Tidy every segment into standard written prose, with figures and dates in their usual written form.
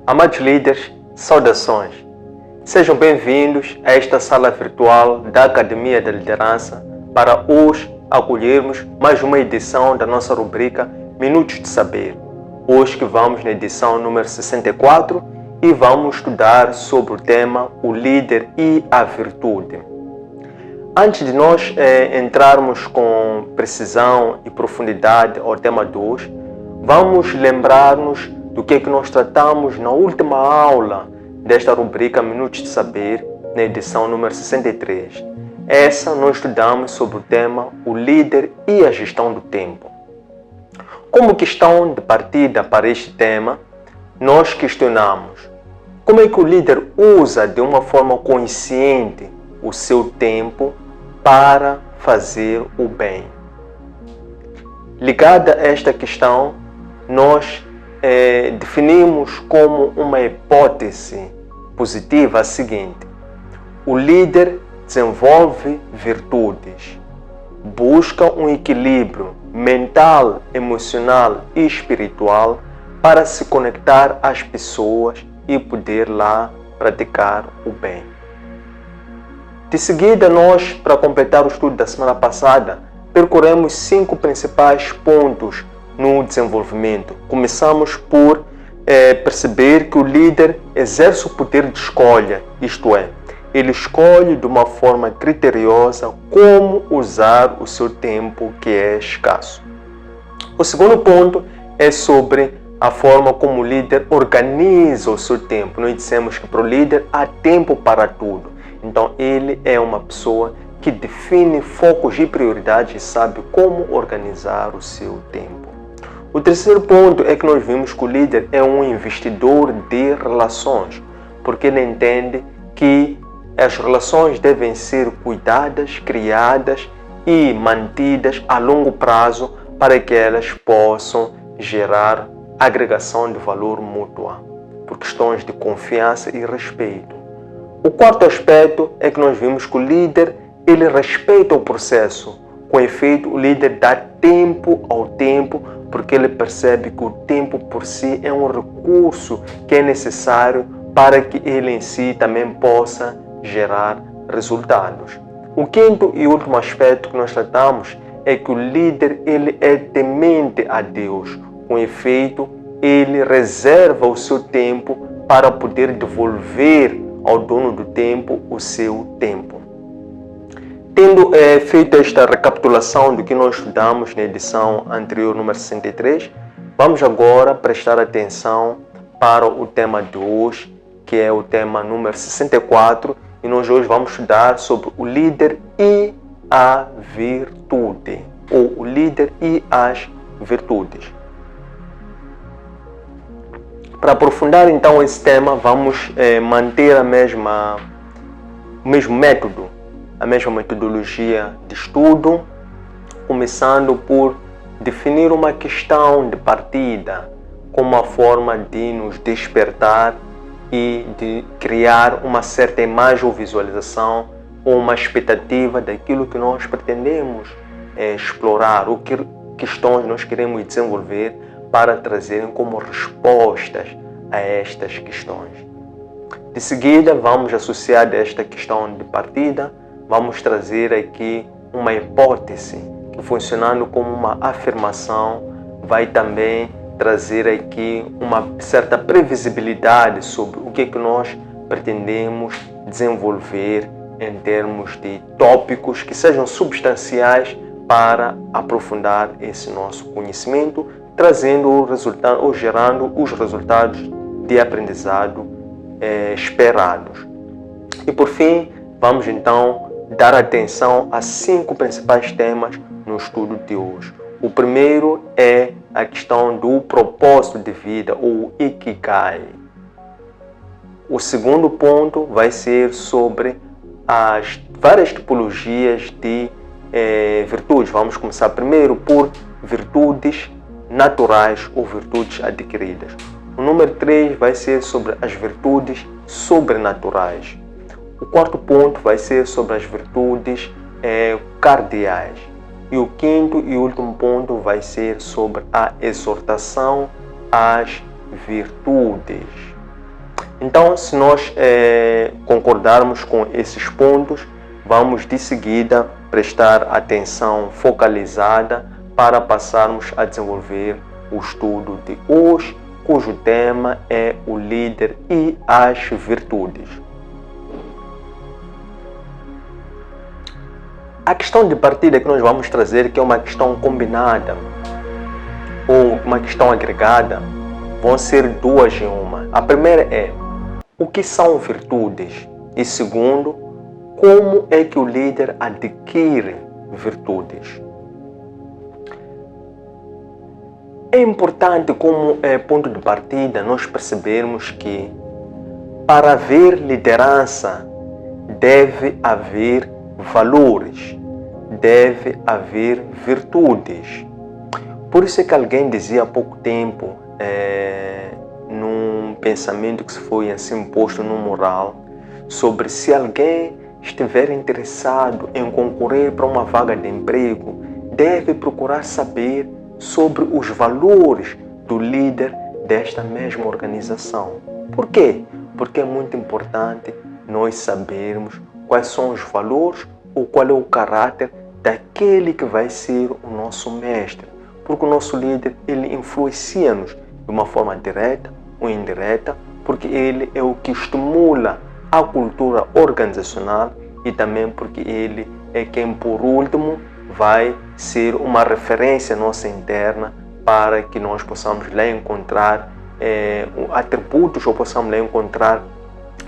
Amados líderes, saudações. Sejam bem-vindos a esta sala virtual da Academia da Liderança para hoje acolhermos mais uma edição da nossa rubrica Minutos de Saber. Hoje que vamos na edição número 64 e vamos estudar sobre o tema O Líder e a Virtude. Antes de nós entrarmos com precisão e profundidade ao tema de hoje, vamos lembrar-nos do que nós tratamos na última aula desta rubrica Minutos de Saber, na edição número 63. Essa nós estudamos sobre o tema O Líder e a Gestão do Tempo. Como questão de partida para este tema, nós questionamos como é que o líder usa de uma forma consciente o seu tempo para fazer o bem. Ligada a esta questão, nós definimos como uma hipótese positiva a seguinte: o líder desenvolve virtudes, busca um equilíbrio mental, emocional e espiritual para se conectar às pessoas e poder lá praticar o bem. De seguida, nós, para completar o estudo da semana passada, percorremos 5 principais pontos no desenvolvimento. Começamos por perceber que o líder exerce o poder de escolha, isto é, ele escolhe de uma forma criteriosa como usar o seu tempo que é escasso. O segundo ponto é sobre a forma como o líder organiza o seu tempo. Nós dissemos que para o líder há tempo para tudo. Então ele é uma pessoa que define focos e prioridades e sabe como organizar o seu tempo. O terceiro ponto é que nós vimos que o líder é um investidor de relações, porque ele entende que as relações devem ser cuidadas, criadas e mantidas a longo prazo para que elas possam gerar agregação de valor mútua, por questões de confiança e respeito. O quarto aspecto é que nós vimos que o líder ele respeita o processo. Com efeito, o líder dá tempo ao tempo, porque ele percebe que o tempo por si é um recurso que é necessário para que ele em si também possa gerar resultados. O quinto e último aspecto que nós tratamos é que o líder ele é temente a Deus. Com efeito, ele reserva o seu tempo para poder devolver ao dono do tempo o seu tempo. Tendo feito esta recapitulação do que nós estudamos na edição anterior, número 63, vamos agora prestar atenção para o tema de hoje, que é o tema número 64, e nós hoje vamos estudar sobre o líder e a virtude, ou o líder e as virtudes. Para aprofundar então esse tema, vamos manter o mesmo método, a mesma metodologia de estudo, começando por definir uma questão de partida como uma forma de nos despertar e de criar uma certa imagem ou visualização ou uma expectativa daquilo que nós pretendemos explorar, ou que questões nós queremos desenvolver para trazerem como respostas a estas questões. De seguida, vamos associar a esta questão de partida, vamos trazer aqui uma hipótese que, funcionando como uma afirmação, vai também trazer aqui uma certa previsibilidade sobre o que nós pretendemos desenvolver em termos de tópicos que sejam substanciais para aprofundar esse nosso conhecimento, trazendo o resultado ou gerando os resultados de aprendizado esperados. E por fim, vamos então dar atenção a 5 principais temas no estudo de hoje. O primeiro é a questão do propósito de vida, ou Ikigai. O segundo ponto vai ser sobre as várias tipologias de virtudes. Vamos começar primeiro por virtudes naturais ou virtudes adquiridas. O número 3 vai ser sobre as virtudes sobrenaturais. O quarto ponto vai ser sobre as virtudes cardeais. E o quinto e último ponto vai ser sobre a exortação às virtudes. Então, se nós concordarmos com esses pontos, vamos de seguida prestar atenção focalizada para passarmos a desenvolver o estudo de hoje, cujo tema é o líder e as virtudes. A questão de partida que nós vamos trazer, que é uma questão combinada ou uma questão agregada, vão ser duas em uma. A primeira é: o que são virtudes? E segundo, como é que o líder adquire virtudes? É importante, como ponto de partida, nós percebermos que para haver liderança deve haver valores, deve haver virtudes. Por isso é que alguém dizia há pouco tempo, num pensamento que se foi assim posto no moral, sobre se alguém estiver interessado em concorrer para uma vaga de emprego, deve procurar saber sobre os valores do líder desta mesma organização. Por quê? Porque é muito importante nós sabermos quais são os valores ou qual é o caráter daquele que vai ser o nosso mestre. Porque o nosso líder, ele influencia-nos de uma forma direta ou indireta, porque ele é o que estimula a cultura organizacional e também porque ele é quem, por último, vai ser uma referência nossa interna para que nós possamos lá encontrar atributos ou possamos lá encontrar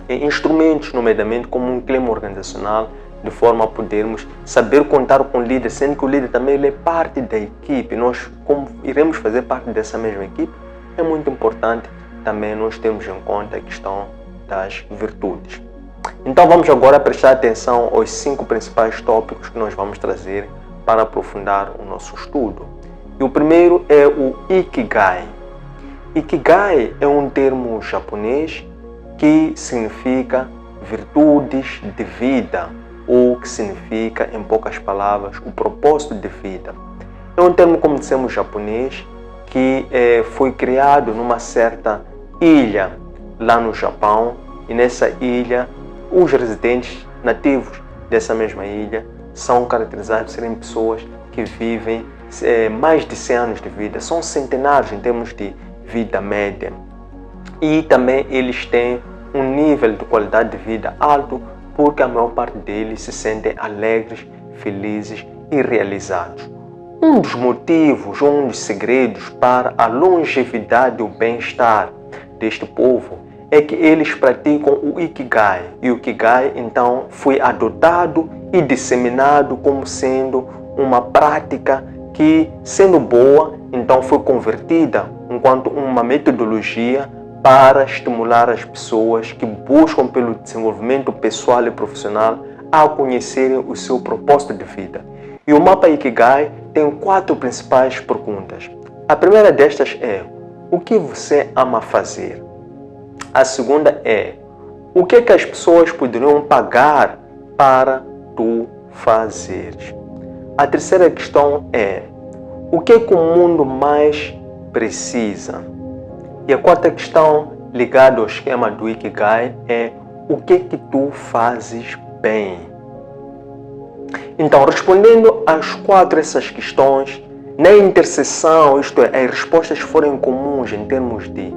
instrumentos, nomeadamente como um clima organizacional, de forma a podermos saber contar com o líder, sendo que o líder também ele é parte da equipe. Nós, como iremos fazer parte dessa mesma equipe, é muito importante também nós termos em conta a questão das virtudes. Então vamos agora prestar atenção aos 5 principais tópicos que nós vamos trazer para aprofundar o nosso estudo. E o primeiro é o Ikigai. Ikigai é um termo japonês que significa virtudes de vida, ou que significa, em poucas palavras, o propósito de vida. É um termo, como dissemos, japonês, que foi criado numa certa ilha lá no Japão, e nessa ilha os residentes nativos dessa mesma ilha são caracterizados por serem pessoas que vivem mais de 100 anos de vida, são centenários em termos de vida média, e também eles têm um nível de qualidade de vida alto, porque a maior parte deles se sentem alegres, felizes e realizados. Um dos motivos, um dos segredos para a longevidade e o bem-estar deste povo é que eles praticam o Ikigai. E o Ikigai, então, foi adotado e disseminado como sendo uma prática que, sendo boa, então foi convertida enquanto uma metodologia para estimular as pessoas que buscam pelo desenvolvimento pessoal e profissional a conhecerem o seu propósito de vida. E o mapa Ikigai tem 4 principais perguntas. A primeira destas é: o que você ama fazer? A segunda é: o que é que as pessoas poderiam pagar para tu fazeres? A terceira questão é: o que é que o mundo mais precisa? E a quarta questão, ligada ao esquema do Ikigai, é: o que é que tu fazes bem? Então, respondendo às 4 essas questões, na interseção, isto é, as respostas forem comuns em termos de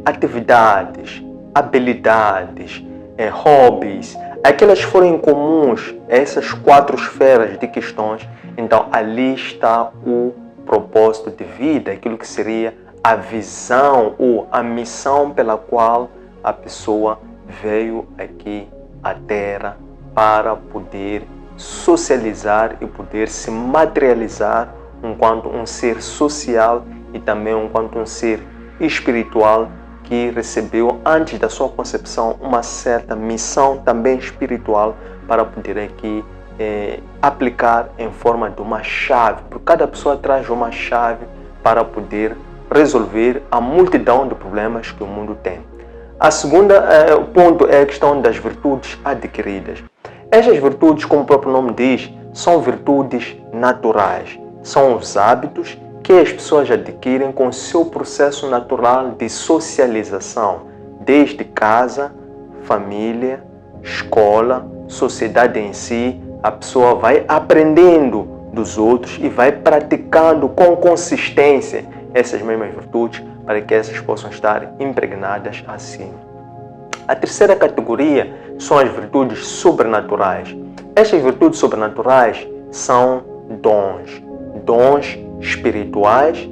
atividades, habilidades, hobbies, aquelas forem comuns a essas 4 esferas de questões, então ali está o propósito de vida, aquilo que seria a visão ou a missão pela qual a pessoa veio aqui à Terra para poder socializar e poder se materializar enquanto um ser social e também enquanto um ser espiritual que recebeu antes da sua concepção uma certa missão também espiritual para poder aqui aplicar em forma de uma chave. Porque cada pessoa traz uma chave para poder resolver a multidão de problemas que o mundo tem. A segunda ponto é a questão das virtudes adquiridas. Estas virtudes, como o próprio nome diz, são virtudes naturais. São os hábitos que as pessoas adquirem com o seu processo natural de socialização, desde casa, família, escola, sociedade em si, a pessoa vai aprendendo dos outros e vai praticando com consistência essas mesmas virtudes para que essas possam estar impregnadas assim. A terceira categoria são as virtudes sobrenaturais. Estas virtudes sobrenaturais são dons espirituais,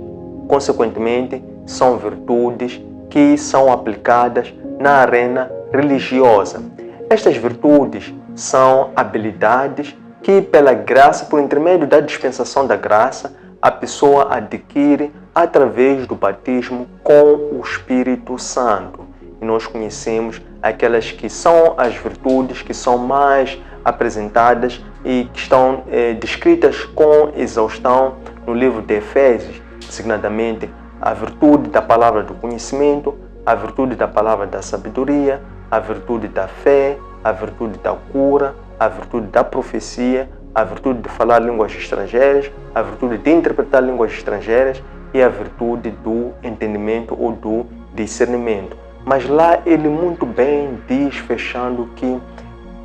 consequentemente, são virtudes que são aplicadas na arena religiosa. Estas virtudes são habilidades que, pela graça, por intermédio da dispensação da graça, a pessoa adquire através do batismo com o Espírito Santo. E nós conhecemos aquelas que são as virtudes que são mais apresentadas e que estão descritas com exaustão no livro de Efésios, designadamente a virtude da palavra do conhecimento, a virtude da palavra da sabedoria, a virtude da fé, a virtude da cura, a virtude da profecia, a virtude de falar línguas estrangeiras, a virtude de interpretar línguas estrangeiras e a virtude do entendimento ou do discernimento. Mas lá ele muito bem diz, fechando, que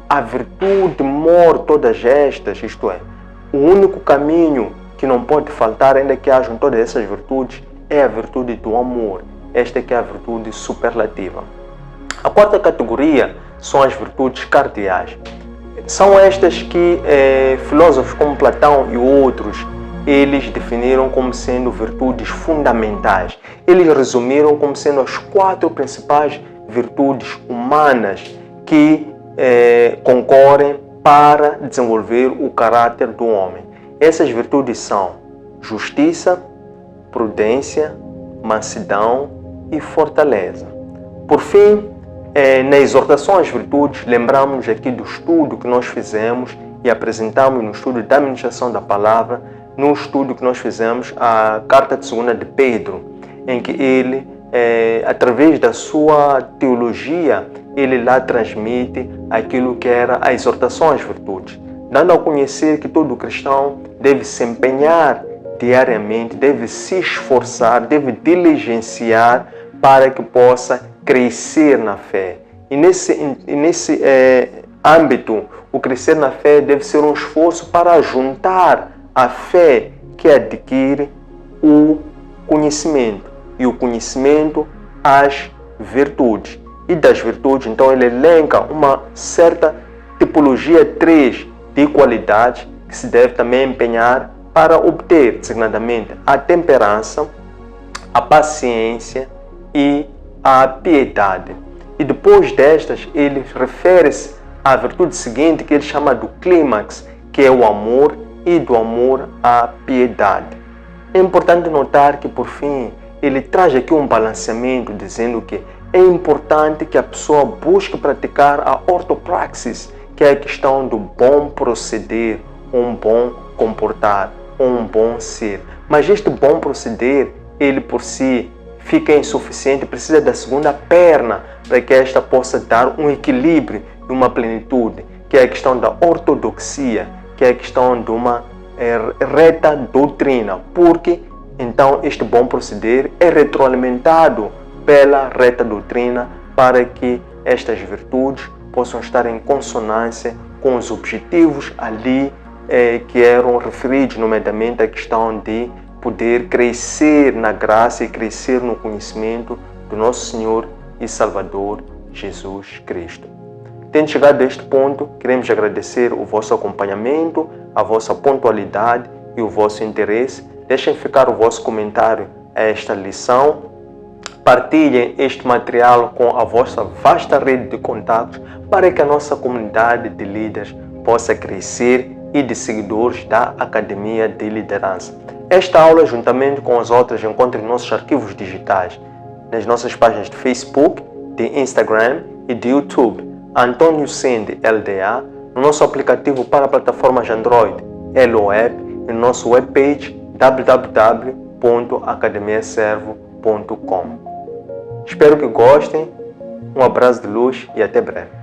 a virtude mor todas estas, isto é, o único caminho que não pode faltar, ainda que hajam todas essas virtudes, é a virtude do amor. Esta que é a virtude superlativa. A quarta categoria são as virtudes cardeais. São estas que filósofos como Platão e outros, eles definiram como sendo virtudes fundamentais. Eles resumiram como sendo as 4 principais virtudes humanas que concorrem para desenvolver o caráter do homem. Essas virtudes são justiça, prudência, mansidão e fortaleza. Por fim, na exortação às virtudes, lembramos aqui do estudo que nós fizemos e apresentamos no estudo da administração da palavra, no estudo que nós fizemos a carta de 2 de Pedro, em que ele, através da sua teologia, ele lá transmite aquilo que era a exortação às virtudes, dando a conhecer que todo cristão deve se empenhar diariamente, deve se esforçar, deve diligenciar para que possa crescer na fé. E nesse âmbito, o crescer na fé deve ser um esforço para juntar a fé que adquire o conhecimento, e o conhecimento às virtudes. E das virtudes, então, ele elenca uma certa tipologia 3 de qualidades que se deve também empenhar para obter, designadamente, a temperança, a paciência e a piedade. E depois destas, ele refere-se à virtude seguinte, que ele chama do clímax, que é o amor, e do amor à piedade. É importante notar que, por fim, ele traz aqui um balanceamento, dizendo que é importante que a pessoa busque praticar a ortopraxis, que é a questão do bom proceder, um bom comportar, um bom ser. Mas este bom proceder, ele por si fica insuficiente, precisa da segunda perna para que esta possa dar um equilíbrio e uma plenitude, que é a questão da ortodoxia, que é a questão de uma reta doutrina, porque então este bom proceder é retroalimentado pela reta doutrina para que estas virtudes possam estar em consonância com os objetivos ali que eram referidos, nomeadamente a questão de poder crescer na graça e crescer no conhecimento do nosso Senhor e Salvador Jesus Cristo. Tendo chegado a este ponto, queremos agradecer o vosso acompanhamento, a vossa pontualidade e o vosso interesse. Deixem ficar o vosso comentário a esta lição. Partilhem este material com a vossa vasta rede de contatos para que a nossa comunidade de líderes possa crescer e de seguidores da Academia de Liderança. Esta aula, juntamente com as outras, encontra em nossos arquivos digitais, nas nossas páginas de Facebook, de Instagram e de YouTube, Antônio Sende LDA, no nosso aplicativo para plataformas Android, LOApp, e no nosso webpage www.academiaservo.com. Espero que gostem, um abraço de luz e até breve.